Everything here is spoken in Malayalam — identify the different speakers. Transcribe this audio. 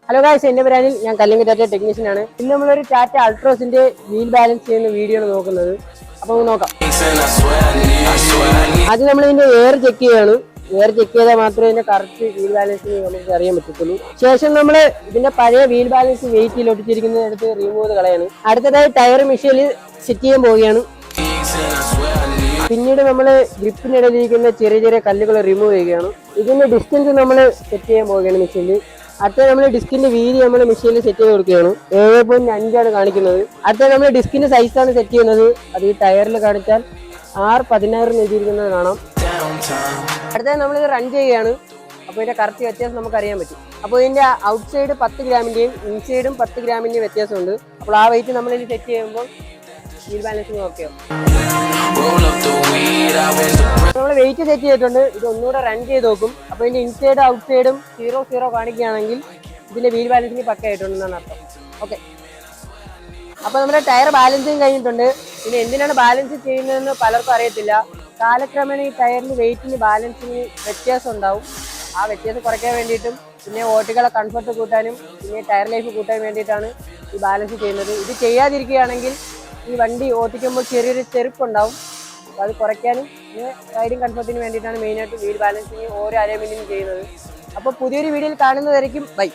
Speaker 1: ഹലോ ഗായ്സ്, എൻ്റെ പേരാണ്. ഞാൻ കല്ലിങ്കൽ ടാറ്റ ടെക്നീഷ്യനാണ്. ഇന്ന് നമ്മളൊരു ടാറ്റ അൾട്രോസിന്റെ വീൽ ബാലൻസ് ചെയ്യുന്ന വീഡിയോ ആണ് നോക്കുന്നത്. അപ്പോൾ നോക്കാം. ആദ്യം നമ്മൾ ഇതിന്റെ എയർ ചെക്ക് ചെയ്യാണ്. എയർ ചെക്ക് ചെയ്താൽ മാത്രമേ ഇതിന്റെ കറക്റ്റ് വീൽ ബാലൻസിന് നമുക്ക് അറിയാൻ പറ്റത്തുള്ളൂ. ശേഷം നമ്മൾ ഇതിന്റെ പഴയ വീൽ ബാലൻസ് വെയിറ്റിൽ ഒട്ടിച്ചിരിക്കുന്നതിനടുത്ത് റിമൂവ് ചെയ്ത് കളയാണ്. അടുത്തതായി ടയർ മെഷീനിൽ സെറ്റ് ചെയ്യാൻ പോവുകയാണ്. പിന്നീട് നമ്മൾ ഗ്രിപ്പിനിടയിലിരിക്കുന്ന ചെറിയ ചെറിയ കല്ലുകൾ റിമൂവ് ചെയ്യുകയാണ്. ഇതിന്റെ ഡിസ്റ്റൻസ് നമ്മൾ സെറ്റ് ചെയ്യാൻ പോവുകയാണ് മെഷീനിൽ. അടുത്ത നമ്മൾ ഡിസ്കിന്റെ വീതി നമ്മൾ മെഷീനിൽ സെറ്റ് ചെയ്ത് കൊടുക്കുകയാണ്. 7.5 കാണിക്കുന്നത്. അടുത്ത നമ്മൾ ഡിസ്കിന്റെ സൈസാണ് സെറ്റ് ചെയ്യുന്നത്. അത് ഈ ടയറിൽ കാണിച്ചാൽ R16 എഴുതിയിരിക്കുന്നത് കാണാം. അടുത്തത് നമ്മളിത് റൺ ചെയ്യുകയാണ്. അപ്പോൾ ഇതിന്റെ കറക്റ്റ് വ്യത്യാസം നമുക്ക് അറിയാൻ പറ്റും. അപ്പോൾ ഇതിന്റെ ഔട്ട് സൈഡ് 10 ഗ്രാമിന്റെയും ഇൻസൈഡും 10 ഗ്രാമിന്റെയും വ്യത്യാസമുണ്ട്. അപ്പോൾ ആ വെയിറ്റ് നമ്മളിത് സെറ്റ് ചെയ്യുമ്പോൾ വീൽ ബാലൻസിങ് ഓക്കെയോ. നമ്മൾ വെയിറ്റ് സെറ്റ് ചെയ്തിട്ടുണ്ട്. ഇത് ഒന്നുകൂടെ റൺ ചെയ്ത് നോക്കും. അപ്പോൾ ഇതിന്റെ ഇൻസൈഡ് ഔട്ട് സൈഡും 0-0 കാണിക്കുകയാണെങ്കിൽ ഇതിന്റെ വീൽ ബാലൻസിങ് പക്ക ആയിട്ടുണ്ടെന്നാണ് അർത്ഥം. ഓക്കെ, അപ്പോൾ നമ്മുടെ ടയർ ബാലൻസിങ് കഴിഞ്ഞിട്ടുണ്ട്. പിന്നെ എന്തിനാണ് ബാലൻസ് ചെയ്യുന്നതെന്ന് പലർക്കും അറിയത്തില്ല. കാലക്രമേണ ഈ ടയറിന് വെയിറ്റിന് ബാലൻസിന് വ്യത്യാസം ഉണ്ടാവും. ആ വ്യത്യാസം കുറയ്ക്കാൻ വേണ്ടിയിട്ടും പിന്നെ ഓട്ടികളെ കംഫർട്ട് കൂട്ടാനും പിന്നെ ടയർ ലൈഫ് കൂട്ടാൻ വേണ്ടിയിട്ടാണ് ഈ ബാലൻസ് ചെയ്യുന്നത്. ഇത് ചെയ്യാതിരിക്കുകയാണെങ്കിൽ ഈ വണ്ടി ഓട്ടിക്കുമ്പോൾ ചെറിയൊരു ചെറുപ്പുണ്ടാവും. അപ്പോൾ അത് കുറയ്ക്കാനും പിന്നെ റൈഡിങ് കംഫർട്ടിന് വേണ്ടിയിട്ടാണ് മെയിനായിട്ട് വീൽ ബാലൻസിങ് ഓരോ അരമിനിറ്റും ചെയ്യുന്നത്. അപ്പോൾ പുതിയൊരു വീഡിയോയിൽ കാണുന്നതായിരിക്കും. ബൈ.